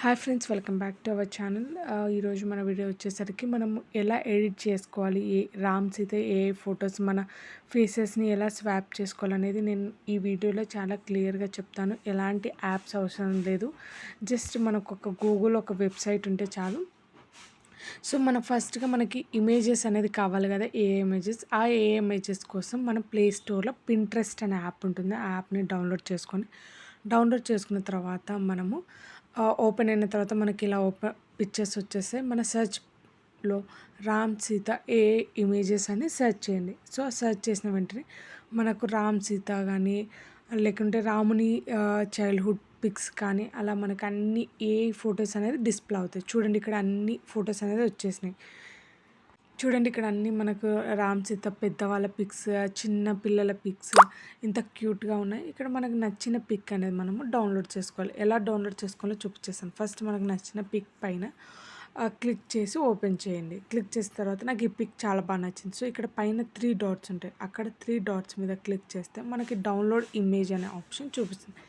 Hi friends, welcome back to our channel. ఈరోజు మన video వచ్చేసరికి మనం ఎలా ఎడిట్ చేసుకోవాలి, రామ్ సీత ఏ ఫొటోస్ మన ఫేసెస్ని ఎలా స్వాప్ చేసుకోవాలనేది నేను ఈ వీడియోలో చాలా క్లియర్గా చెప్తాను. ఎలాంటి యాప్స్ అవసరం లేదు, జస్ట్ మనకు ఒక గూగుల్ ఒక వెబ్సైట్ ఉంటే చాలు. సో మనం ఫస్ట్గా మనకి ఇమేజెస్ అనేది కావాలి కదా, ఏ ఇమేజెస్. ఆ ఏ ఇమేజెస్ కోసం మనం ప్లే స్టోర్లో పింట్రెస్ట్ అనే యాప్ ఉంటుంది. ఆ యాప్ని డౌన్లోడ్ చేసుకున్న తర్వాత మనము ఓపెన్ అయిన తర్వాత మనకి ఇలా పిక్చర్స్ వచ్చేస్తాయి. మన సెర్చ్లో రామ్ సీత ఏ ఇమేజెస్ అని సెర్చ్ చేయండి. సో సెర్చ్ చేసిన వెంటనే మనకు రామ్ సీత కానీ లేకుంటే రాముని చైల్డ్హుడ్ పిక్స్ కానీ అలా మనకు అన్ని ఏ ఫొటోస్ అనేది డిస్ప్లే అవుతాయి. చూడండి, ఇక్కడ అన్ని ఫొటోస్ అనేది వచ్చేసినాయి. చూడండి, ఇక్కడ అన్నీ మనకు రామ్ సీత పెద్దవాళ్ళ పిక్స్, చిన్న పిల్లల పిక్స్ ఇంత క్యూట్గా ఉన్నాయి. ఇక్కడ మనకు నచ్చిన పిక్ అనేది మనము డౌన్లోడ్ చేసుకోవాలి. ఎలా డౌన్లోడ్ చేసుకోవాలో చూపించేస్తాను. ఫస్ట్ మనకు నచ్చిన పిక్ పైన క్లిక్ చేసి ఓపెన్ చేయండి. క్లిక్ చేసిన తర్వాత నాకు ఈ పిక్ చాలా బాగా నచ్చింది. సో ఇక్కడ పైన 3 డాట్స్ ఉంటాయి. అక్కడ 3 డాట్స్ మీద క్లిక్ చేస్తే మనకి డౌన్లోడ్ ఇమేజ్ అనే ఆప్షన్ చూపిస్తుంది.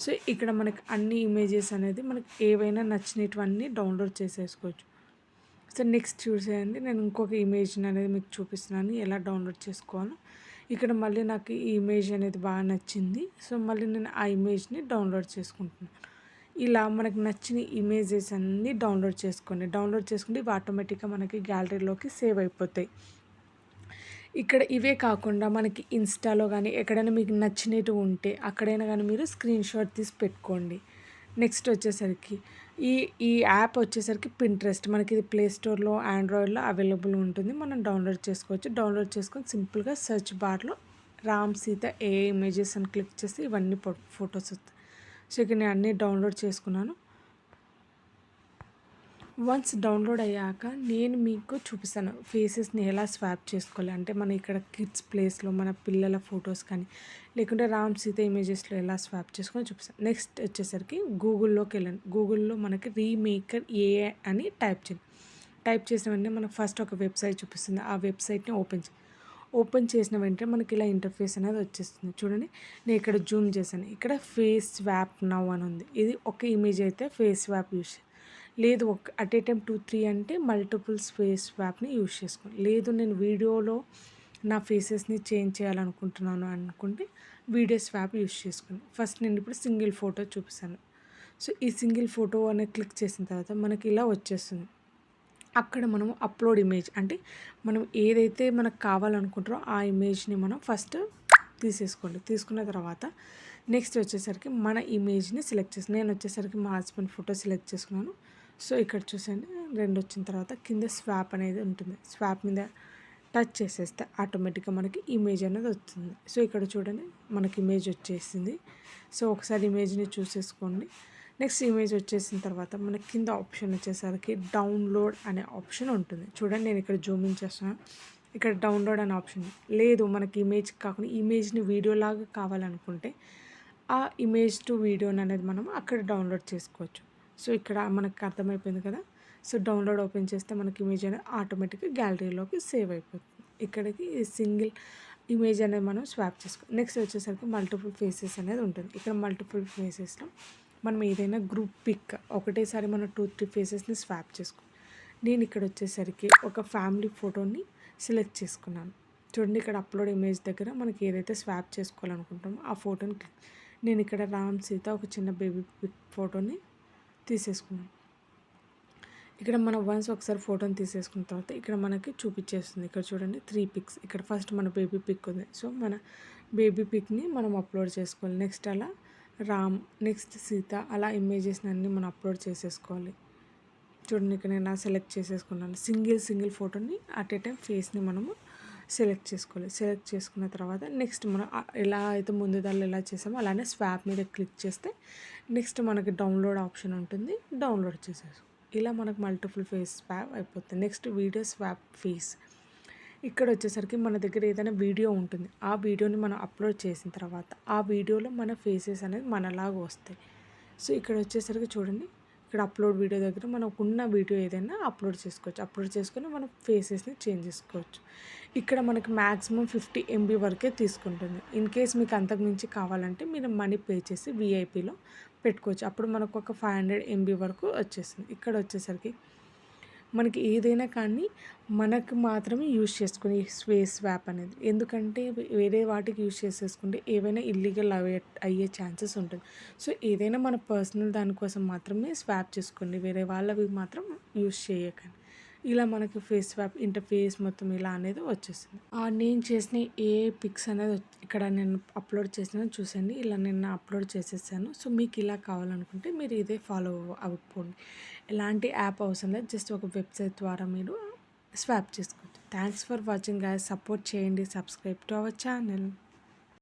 సో ఇక్కడ మనకి అన్ని ఇమేజెస్ అనేది మనకి ఏవైనా నచ్చినటువన్నీ డౌన్లోడ్ చేసేసుకోవచ్చు. సో నెక్స్ట్ చూసేయండి, నేను ఇంకొక ఇమేజ్ని అనేది మీకు చూపిస్తున్నాను ఎలా డౌన్లోడ్ చేసుకోవాలో. ఇక్కడ మళ్ళీ నాకు ఈ ఇమేజ్ అనేది బాగా నచ్చింది. సో మళ్ళీ నేను ఆ ఇమేజ్ని డౌన్లోడ్ చేసుకుంటున్నాను. ఇలా మనకు నచ్చిన ఇమేజెస్ అన్నీ డౌన్లోడ్ చేసుకుంటే ఇవి ఆటోమేటిక్గా మనకి గ్యాలరీలోకి సేవ్ అయిపోతాయి. ఇక్కడ ఇవే కాకుండా మనకి ఇన్స్టాలో కానీ ఎక్కడైనా మీకు నచ్చినట్టు ఉంటే అక్కడైనా కానీ మీరు స్క్రీన్ షాట్ తీసి పెట్టుకోండి. నెక్స్ట్ వచ్చేసరికి ఈ యాప్ వచ్చేసరికి పింట్రెస్ట్. మనకి ఇది ప్లే స్టోర్లో ఆండ్రాయిడ్లో అవైలబుల్ ఉంటుంది. మనం డౌన్లోడ్ చేసుకోవచ్చు. డౌన్లోడ్ చేసుకొని సింపుల్గా సెర్చ్ బార్లో రామ్ సీత ఏ ఇమేజెస్ అని క్లిక్ చేస్తే ఇవన్నీ ఫొటోస్ వస్తాయి. సో ఇక నేను అన్నీ డౌన్లోడ్ చేసుకున్నాను. వన్స్ డౌన్లోడ్ అయ్యాక నేను మీకు చూపిస్తాను ఫేసెస్ని ఎలా స్వాప్ చేసుకోవాలి. అంటే మన ఇక్కడ కిడ్స్ ప్లేస్లో మన పిల్లల ఫొటోస్ కానీ లేకుంటే రామ్ సీత ఇమేజెస్లో ఎలా స్వాప్ చేసుకొని చూపిస్తాను. నెక్స్ట్ వచ్చేసరికి గూగుల్లోకి వెళ్ళండి. గూగుల్లో మనకి రీమేకర్ ఏఐ అని టైప్ చేసిన వెంటనే మనకు ఫస్ట్ ఒక వెబ్సైట్ చూపిస్తుంది. ఆ వెబ్సైట్ని ఓపెన్ చేసిన వెంటనే మనకి ఇలా ఇంటర్ఫేస్ అనేది వచ్చేస్తుంది. చూడండి, నేను ఇక్కడ జూమ్ చేశాను. ఇక్కడ ఫేస్ స్వాప్ నౌ అని ఉంది. ఇది ఒక ఇమేజ్ అయితే ఫేస్ స్వాప్ యూస్ లేదు, అట్ ఏ టైం 2-3 అంటే మల్టిపుల్ ఫేస్ స్వాప్ని యూజ్ చేసుకోండి. లేదు నేను వీడియోలో నా ఫేసెస్ని చేంజ్ చేయాలనుకుంటున్నాను అనుకుంటే వీడియో స్వాప్ యూజ్ చేసుకోండి. ఫస్ట్ నేను ఇప్పుడు సింగిల్ ఫోటో చూపిస్తాను. సో ఈ సింగిల్ ఫోటో అనేది క్లిక్ చేసిన తర్వాత మనకి ఇలా వచ్చేస్తుంది. అక్కడ మనం అప్లోడ్ ఇమేజ్ అంటే మనం ఏదైతే మనకు కావాలనుకుంటారో ఆ ఇమేజ్ని మనం ఫస్ట్ తీసేసుకోండి. తీసుకున్న తర్వాత నెక్స్ట్ వచ్చేసరికి మన ఇమేజ్ని సెలెక్ట్ చేసి నేను వచ్చేసరికి మా హస్బెండ్ ఫోటో సెలెక్ట్ చేసుకున్నాను. సో ఇక్కడ చూసండి, 2 వచ్చిన తర్వాత కింద స్వాప్ అనేది ఉంటుంది. స్వాప్ మీద టచ్ చేసేస్తే ఆటోమేటిక్గా మనకి ఇమేజ్ అనేది వస్తుంది. సో ఇక్కడ చూడండి, మనకి ఇమేజ్ వచ్చేసింది. సో ఒకసారి ఇమేజ్ని చూసేసుకోండి. నెక్స్ట్ ఇమేజ్ వచ్చేసిన తర్వాత మనకి కింద ఆప్షన్ వచ్చేసరికి డౌన్లోడ్ అనే ఆప్షన్ ఉంటుంది. చూడండి, నేను ఇక్కడ జూమ్ ఇన్ చేస్తున్నాను. ఇక్కడ డౌన్లోడ్ అనే ఆప్షన్ లేదు, మనకి ఇమేజ్ కాకుండా ఇమేజ్ని వీడియోలాగా కావాలనుకుంటే ఆ ఇమేజ్ టు వీడియోని అనేది మనం అక్కడ డౌన్లోడ్ చేసుకోవచ్చు. సో ఇక్కడ మనకు అర్థమైపోయింది కదా. సో డౌన్లోడ్ ఓపెన్ చేస్తే మనకి ఇమేజ్ అనేది ఆటోమేటిక్గా గ్యాలరీలోకి సేవ్ అయిపోతుంది. ఇక్కడికి సింగిల్ ఇమేజ్ అనేది మనం స్వాప్ చేసుకోవాలి. నెక్స్ట్ వచ్చేసరికి మల్టిపుల్ ఫేసెస్ అనేది ఉంటుంది. ఇక్కడ మల్టిపుల్ ఫేసెస్లో మనం ఏదైనా గ్రూప్ పిక్ ఒకటేసారి మనం 2-3 ఫేసెస్ని స్వాప్ చేసుకో. నేను ఇక్కడ వచ్చేసరికి ఒక ఫ్యామిలీ ఫోటోని సెలెక్ట్ చేసుకున్నాను. చూడండి, ఇక్కడ అప్లోడ్ ఇమేజ్ దగ్గర మనకి ఏదైతే స్వాప్ చేసుకోవాలనుకుంటామో ఆ ఫోటోని నేను ఇక్కడ రామ్ సీత ఒక చిన్న బేబీ పిక్ ఫోటోని తీసేసుకున్నాను. ఇక్కడ మనం వన్స్ ఒకసారి ఫోటోని తీసేసుకున్న తర్వాత ఇక్కడ మనకి చూపించేస్తుంది. ఇక్కడ చూడండి 3 పిక్స్. ఇక్కడ ఫస్ట్ మన బేబీ పిక్ ఉంది. సో మన బేబీ పిక్ని మనం అప్లోడ్ చేసుకోవాలి. నెక్స్ట్ అలా రామ్, నెక్స్ట్ సీత, అలా ఇమేజెస్ని అన్నీ మనం అప్లోడ్ చేసేసుకోవాలి. చూడండి, ఇక్కడ నేను సెలెక్ట్ చేసేసుకున్నాను. సింగిల్ ఫోటోని అట్ ఏ టైం ఫేస్ని మనము సెలెక్ట్ చేసుకోవాలి. సెలెక్ట్ చేసుకున్న తర్వాత నెక్స్ట్ మనం ఎలా అయితే ముందు దానిలో ఎలా చేసామో అలానే స్వాప్ మీద క్లిక్ చేస్తే నెక్స్ట్ మనకి డౌన్లోడ్ ఆప్షన్ ఉంటుంది. డౌన్లోడ్ చేసేసుకో. ఇలా మనకు మల్టిపుల్ ఫేస్ స్వాప్ అయిపోతుంది. Next video swap face. ఇక్కడ వచ్చేసరికి మన దగ్గర ఏదైనా వీడియో ఉంటుంది. ఆ వీడియోని మనం అప్లోడ్ చేసిన తర్వాత ఆ వీడియోలో మన ఫేసెస్ అనేది మనలాగా వస్తాయి. సో ఇక్కడ వచ్చేసరికి చూడండి, ఇక్కడ అప్లోడ్ వీడియో దగ్గర మనకున్న వీడియో ఏదైనా అప్లోడ్ చేసుకోవచ్చు. అప్లోడ్ చేసుకొని మనం ఫేసెస్ని చేంజ్ చేసుకోవచ్చు. ఇక్కడ మనకి మ్యాక్సిమం 50 MB వరకే తీసుకుంటుంది. ఇన్ కేస్ మీకు అంతకుమించి కావాలంటే మీరు మనీ పే చేసి విఐపిలో పెట్టుకోవచ్చు. అప్పుడు మనకు ఒక 500 ఎంబీ వరకు వచ్చేస్తుంది. ఇక్కడ వచ్చేసరికి మనకి ఏదైనా కానీ మనకు మాత్రమే యూజ్ చేసుకునే ఫేస్ స్వాప్ అనేది. ఎందుకంటే వేరే వాటికి యూజ్ చేసేసుకుంటే ఏవైనా ఇల్లీగల్ అయ్యే ఛాన్సెస్ ఉంటుంది. సో, ఏదైనా మన పర్సనల్ దానికోసం మాత్రమే స్వాప్ చేసుకోండి. వేరే వాళ్ళవి మాత్రం యూజ్ చేయకండి. ఇలా మనకి ఫేస్ స్వాప్ ఇంటర్ఫేస్ మొత్తం ఇలా అనేది వచ్చేసింది. నేను చేసిన ఏ పిక్స్ అనేది ఇక్కడ నేను అప్లోడ్ చేసినా చూసండి. ఇలా నేను అప్లోడ్ చేసేసాను. సో, మీకు ఇలా కావాలనుకుంటే మీరు ఇదే ఫాలో అవ్వకపోండి. ఎలాంటి యాప్ అవసరం లేదు. జస్ట్ ఒక వెబ్సైట్ ద్వారా మీరు స్వాప్ చేసుకోవచ్చు. Thanks for watching guys. Support చేయండి. Subscribe to our channel.